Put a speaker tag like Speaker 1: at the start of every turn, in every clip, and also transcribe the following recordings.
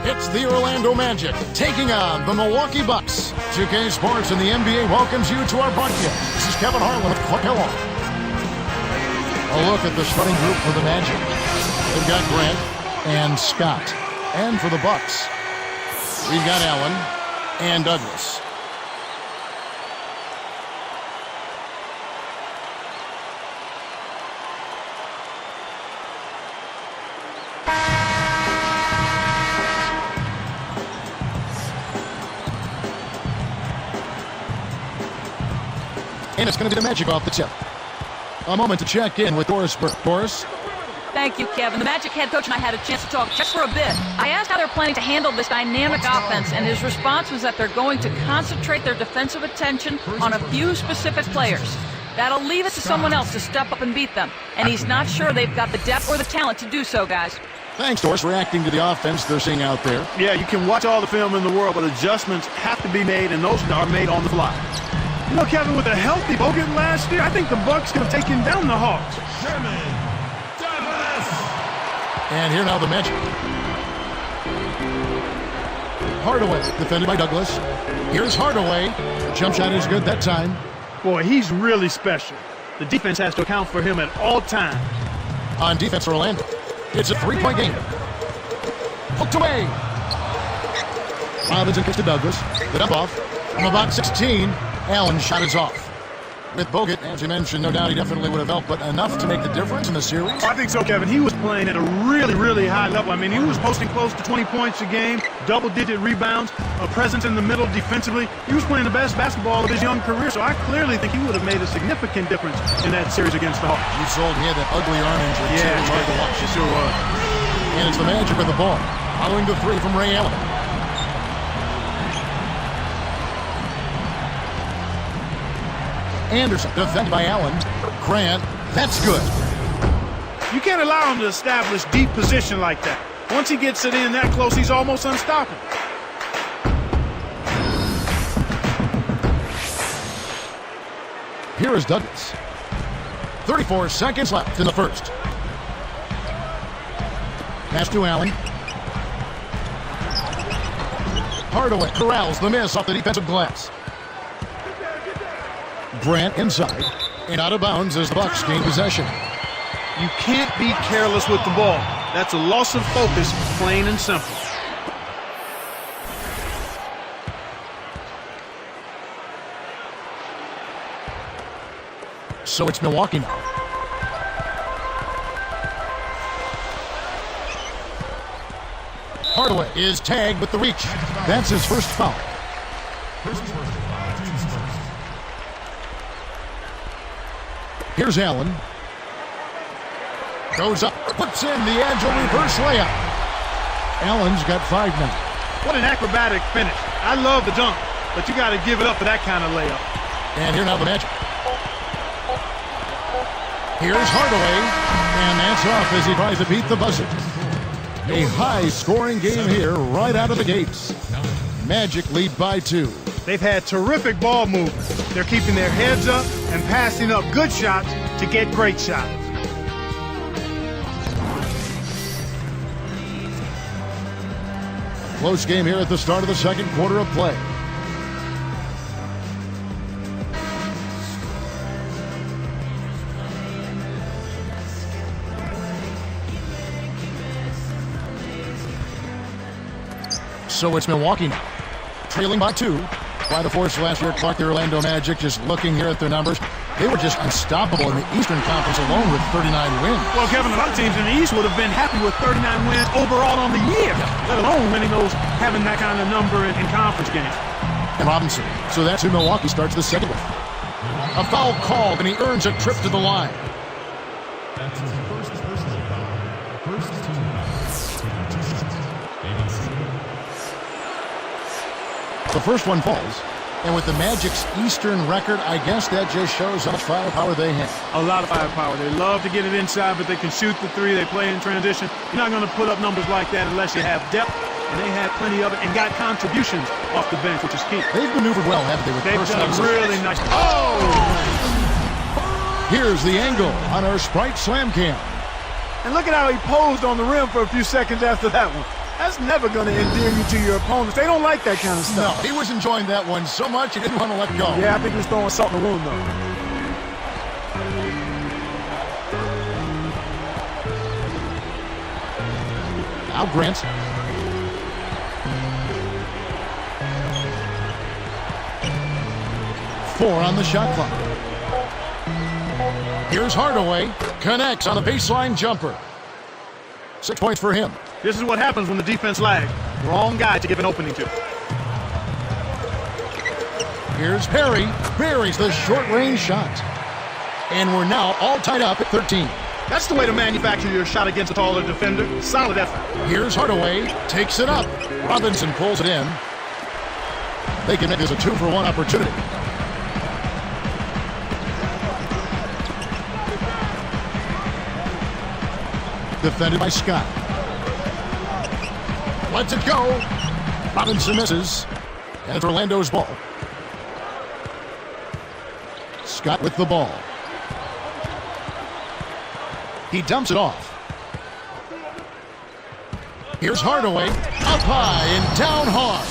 Speaker 1: It's the Orlando Magic taking on the Milwaukee Bucks. 2K Sports and the NBA welcomes you to our broadcast. This is Kevin Harlan with Clark Hill. A look at the starting group for the Magic. They've got Grant and Scott. And for the Bucks, we've got Allen and Douglas. And it's going to be the Magic off the tip. A moment to check in with Doris Burke. Doris?
Speaker 2: Thank you, Kevin. The Magic head coach and I had a chance to talk just for a bit. I asked how they're planning to handle this dynamic offense, and his response was that they're going to concentrate their defensive attention on a few specific players. That'll leave it to someone else to step up and beat them. And he's not sure they've got the depth or the talent to do so, guys.
Speaker 1: Thanks, Doris, reacting to the offense they're seeing out there.
Speaker 3: Yeah, you can watch all the film in the world, but adjustments have to be made, and those are made on the fly. You know, Kevin, with a healthy Bogut last year, I think the Bucks could have taken down the Hawks.
Speaker 1: And here now the Magic. Hardaway, defended by Douglas. Here's Hardaway. The jump shot is good that time.
Speaker 3: Boy, he's really special. The defense has to account for him at all times.
Speaker 1: On defense for Orlando, it's a three-point game. Hooked away. Robinson kicks to Douglas. The dump off from about 16. Allen's shot is off. With Bogut, as you mentioned, no doubt he definitely would have helped, but enough to make the difference in the series?
Speaker 3: I think so, Kevin. He was playing at a really, really high level. I mean, he was posting close to 20 points a game, double-digit rebounds, a presence in the middle defensively. He was playing the best basketball of his young career, so I clearly think he would have made a significant difference in that series against the Hawks.
Speaker 1: You sold me that ugly arm injury.
Speaker 3: Yeah,
Speaker 1: it was hard to watch.
Speaker 3: It sure was.
Speaker 1: And it's the Magic with the ball, following the three from Ray Allen. Anderson, defended by Allen. Grant, that's good.
Speaker 3: You can't allow him to establish deep position like that. Once he gets it in that close, he's almost unstoppable.
Speaker 1: Here is Douglas. 34 seconds left in the first. Pass to Allen. Hardaway corrals the miss off the defensive glass. Grant inside and out of bounds as the Bucks gain possession.
Speaker 3: You can't be careless with the ball. That's a loss of focus, plain and simple.
Speaker 1: So it's Milwaukee now. Hardaway is tagged with the reach. That's his first foul. Here's Allen. Goes up, puts in the agile reverse layup. Allen's got 5 now.
Speaker 3: What an acrobatic finish. I love the dunk, but you got to give it up for that kind of layup.
Speaker 1: And here now the Magic. Here's Hardaway, and that's off as he tries to beat the buzzer. A high-scoring game here right out of the gates. Magic lead by 2.
Speaker 3: They've had terrific ball movement. They're keeping their heads up and passing up good shots to get great shots.
Speaker 1: Close game here at the start of the second quarter of play. So it's Milwaukee now, trailing by 2. By the force last year, Clark, the Orlando Magic, just looking here at their numbers, they were just unstoppable in the Eastern Conference alone with 39 wins.
Speaker 3: Well, Kevin, a lot of teams in the East would have been happy with 39 wins overall on the year, let alone winning those, having that kind of number in conference games.
Speaker 1: And Robinson. So that's who Milwaukee starts the second with. A foul called, and he earns a trip to the line.
Speaker 4: That's his first personal foul. First team foul.
Speaker 1: The first one falls. And with the Magic's Eastern record, I guess that just shows how much firepower they have.
Speaker 3: A lot of firepower. They love to get it inside, but they can shoot the three. They play in transition. You're not going to put up numbers like that unless you have depth, and they had plenty of it and got contributions off the bench, which is key.
Speaker 1: They've maneuvered well, haven't they?
Speaker 3: They've done really nice. Oh!
Speaker 1: Here's the angle on our Sprite Slam Cam.
Speaker 3: And look at how he posed on the rim for a few seconds after that one. That's never going to endear you to your opponents. They don't like that kind of
Speaker 1: No,
Speaker 3: stuff.
Speaker 1: he was enjoying that one so much he didn't want to let go.
Speaker 3: Yeah, I think he was throwing salt in the wound, though.
Speaker 1: Now Grant. Four on the shot clock. Here's Hardaway. Connects on the baseline jumper. 6 points for him.
Speaker 3: This is what happens when the defense lags. Wrong guy to give an opening to.
Speaker 1: Here's Perry. Buries the short-range shot. And we're now all tied up at 13.
Speaker 3: That's the way to manufacture your shot against a taller defender. Solid effort.
Speaker 1: Here's Hardaway. Takes it up. Robinson pulls it in. They can make this a 2-for-1 opportunity. Defended by Scott. Lets it go. Robinson misses. And it's Orlando's ball. Scott with the ball. He dumps it off. Here's Hardaway. Up high and down hard.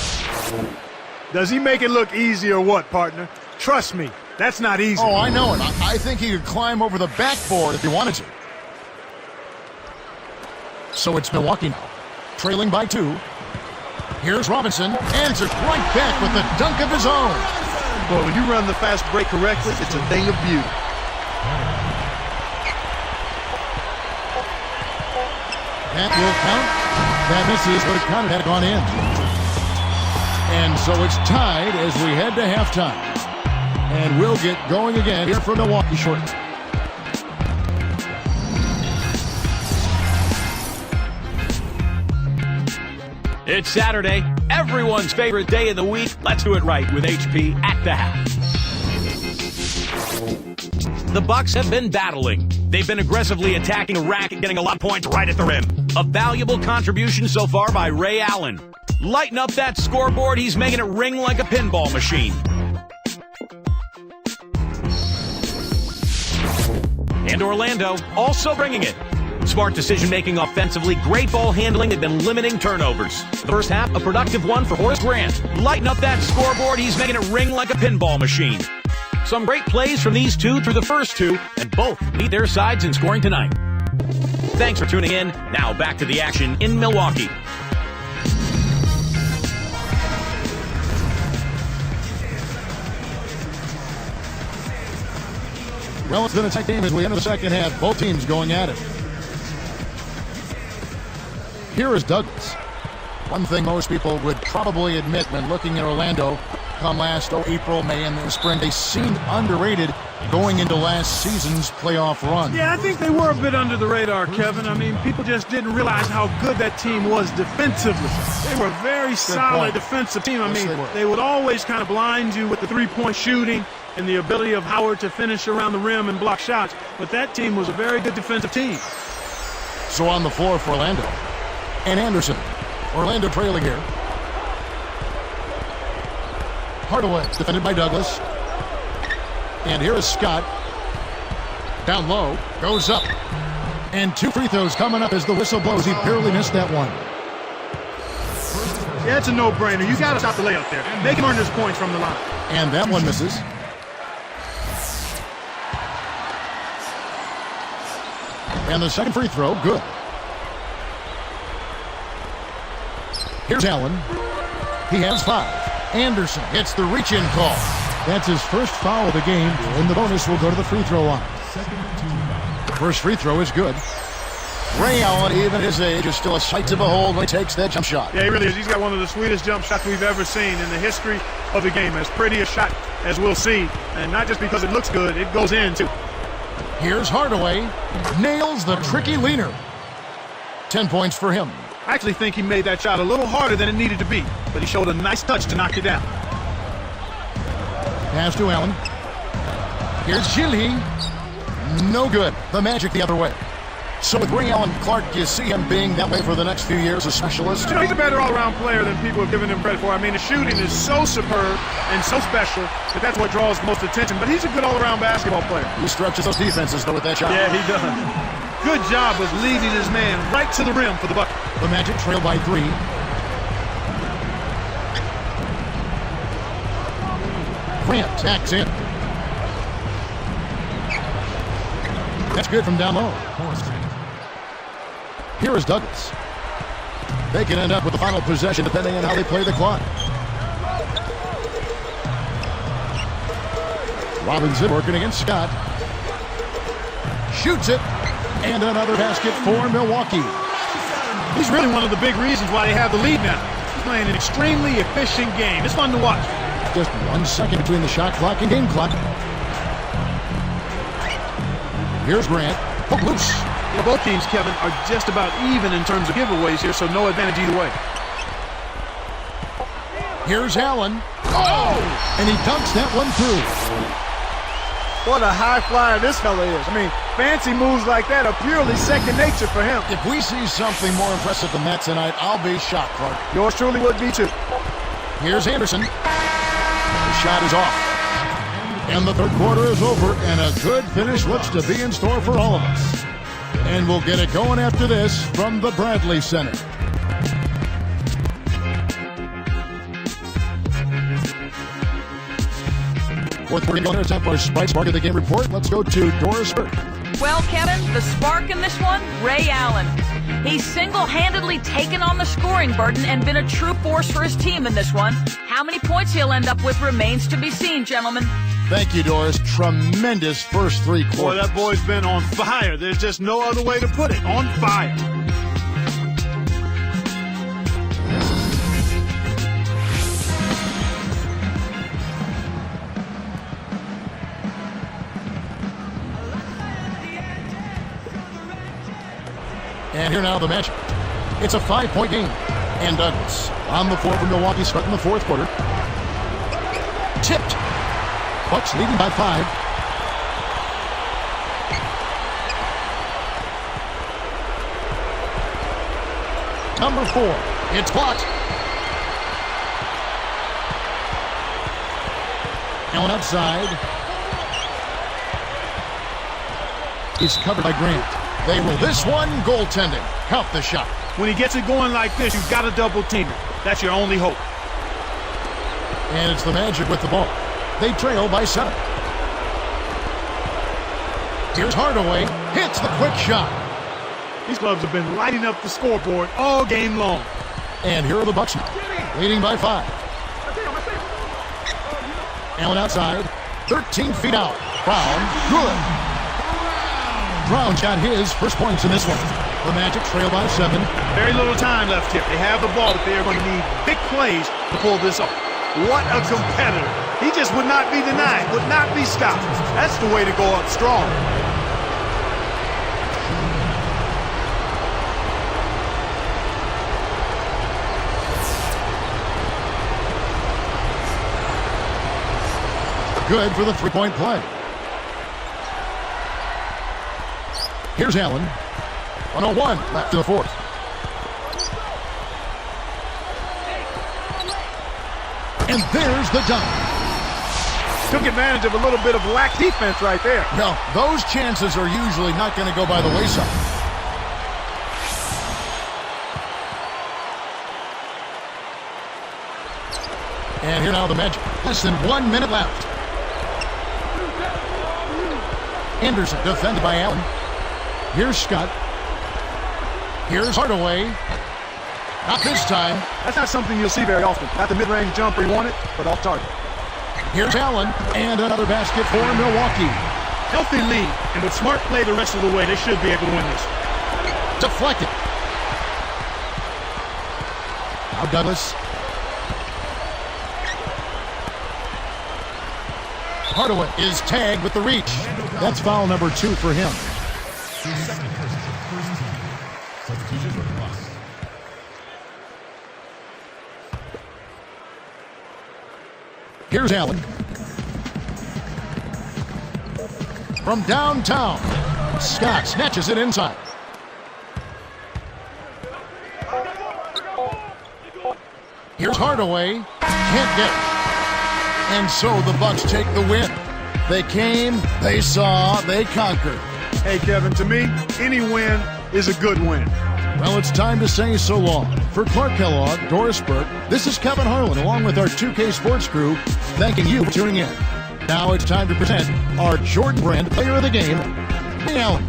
Speaker 3: Does he make it look easy or what, partner? Trust me, that's not easy.
Speaker 1: Oh, I know it. I think he could climb over the backboard if he wanted to. So it's Milwaukee now, trailing by 2. Here's Robinson, answers right back with the dunk of his own.
Speaker 3: Boy, when you run the fast break correctly, it's a thing of beauty.
Speaker 1: That will count. That misses, but it counted had gone in. And so it's tied as we head to halftime. And we'll get going again here from Milwaukee shortly.
Speaker 5: It's Saturday, everyone's favorite day of the week. Let's do it right with HP at the half. The Bucks have been battling. They've been aggressively attacking a rack and getting a lot of points right at the rim. A valuable contribution so far by Ray Allen. Lighten up that scoreboard, he's making it ring like a pinball machine. And Orlando also bringing it. Smart decision-making offensively, great ball handling, they've been limiting turnovers. The first half, a productive one for Horace Grant. Lighten up that scoreboard, he's making it ring like a pinball machine. Some great plays from these two through the first two, and both lead their sides in scoring tonight. Thanks for tuning in. Now back to the action in Milwaukee.
Speaker 1: Well, it's been a tight game as we enter the second half. Both teams going at it. Here is Douglas. One thing most people would probably admit when looking at Orlando come last April, May, and the spring, they seemed underrated going into last season's playoff run.
Speaker 3: Yeah, I think they were a bit under the radar, Kevin. I mean, people just didn't realize how good that team was defensively. They were a very solid defensive team. I mean, they would always kind of blind you with the three-point shooting and the ability of Howard to finish around the rim and block shots. But that team was a very good defensive team.
Speaker 1: So on the floor for Orlando. And Anderson. Orlando trailing here. Hardaway defended by Douglas. And here is Scott. Down low. Goes up. And 2 free throws coming up as the whistle blows. He barely missed that one.
Speaker 3: Yeah, it's a no-brainer. You got to stop the layup there. Make him earn his points from the line.
Speaker 1: And that one misses. And the second free throw, good. Here's Allen. He has 5. Anderson gets the reach-in call. That's his first foul of the game, and the bonus will go to the free throw line. First free throw is good. Ray Allen, even his age, is still a sight to behold when he takes that jump shot.
Speaker 3: Yeah, he really is. He's got one of the sweetest jump shots we've ever seen in the history of the game. As pretty a shot as we'll see. And not just because it looks good, it goes in, too.
Speaker 1: Here's Hardaway. Nails the tricky leaner. 10 points for him.
Speaker 3: I actually think he made that shot a little harder than it needed to be, but he showed a nice touch to knock it down.
Speaker 1: Pass to Allen. Here's Gilly. No good. The Magic the other way. So with Ray Allen Clark, you see him being that way for the next few years, a specialist?
Speaker 3: You know, he's a better all-around player than people have given him credit for. I mean, the shooting is so superb and so special that that's what draws the most attention. But he's a good all-around basketball player.
Speaker 1: He stretches those defenses, though, with that shot.
Speaker 3: Yeah, he does. good job with leading his man right to the rim for the bucket.
Speaker 1: The Magic trail by 3. Grant tacks in. That's good from down low. Here is Douglas. They can end up with the final possession depending on how they play the clock. Robinson working against Scott. Shoots it. And another basket for Milwaukee.
Speaker 3: He's really one of the big reasons why they have the lead now. He's playing an extremely efficient game. It's fun to watch.
Speaker 1: Just 1 second between the shot clock and game clock. Here's Grant. Hook loose.
Speaker 3: You know, both teams, Kevin, are just about even in terms of giveaways here, so no advantage either way.
Speaker 1: Here's Allen. Oh! And he dunks that one through.
Speaker 6: What a high flyer this fella is. I mean, fancy moves like that are purely second nature for him.
Speaker 1: If we see something more impressive than that tonight, I'll be shocked, Clark.
Speaker 6: Yours truly would be too.
Speaker 1: Here's Anderson. The shot is off. And the third quarter is over, and a good finish looks to be in store for all of us. And we'll get it going after this from the Bradley Center. Fourth quarter going to time for our spark of the game report. Let's go to Doris Burke.
Speaker 2: Well, Kevin, the spark in this one, Ray Allen. He's single-handedly taken on the scoring burden and been a true force for his team in this one. How many points he'll end up with remains to be seen, gentlemen.
Speaker 1: Thank you, Doris. Tremendous first 3 quarters.
Speaker 3: Boy, that boy's been on fire. There's just no other way to put it. On fire.
Speaker 1: And here now the Magic. It's a 5-point game. And Douglas on the floor for Milwaukee starting the fourth quarter. Tipped. Bucks leading by 5. Number 4. It's blocked. Allen outside. He's covered by Grant. They will this one, goaltending. Count the shot.
Speaker 3: When he gets it going like this, you've got to double team it. That's your only hope.
Speaker 1: And it's the Magic with the ball. They trail by 7. Here's Hardaway. Hits the quick shot.
Speaker 3: These clubs have been lighting up the scoreboard all game long.
Speaker 1: And here are the Bucks now, leading by 5. Allen outside. 13 feet out. Brown. Good. Brown's got his first points in this one. The Magic trail by 7.
Speaker 3: Very little time left here. They have the ball, but they are going to need big plays to pull this off. What a competitor. He just would not be denied, would not be stopped. That's the way to go up strong.
Speaker 1: Good for the 3-point play. Here's Allen. 101 left to the fourth. And there's the dunk.
Speaker 6: Took advantage of a little bit of lax defense right there.
Speaker 1: Well, those chances are usually not going to go by the wayside. And here now the Magic. Less than 1 minute left. Anderson defended by Allen. Here's Scott. Here's Hardaway. Not this time.
Speaker 6: That's not something you'll see very often. Not the mid-range jumper he wanted, but off target.
Speaker 1: Here's Allen. And another basket for Milwaukee.
Speaker 3: Healthy lead, and with smart play the rest of the way, they should be able to win this.
Speaker 1: Deflected. Now Douglas. Hardaway is tagged with the reach. That's foul number 2 for him.
Speaker 4: Second person, first team. Substitutions are plus.
Speaker 1: Here's Allen. From downtown, Scott snatches it inside. Here's Hardaway. Can't get it. And so the Bucks take the win. They came, they saw, they conquered.
Speaker 3: Hey, Kevin, to me, any win is a good win.
Speaker 1: Well, it's time to say so long. For Clark Kellogg, Doris Burke, this is Kevin Harlan along with our 2K Sports crew, thanking you for tuning in. Now it's time to present our Jordan Brand Player of the Game, Ray Allen.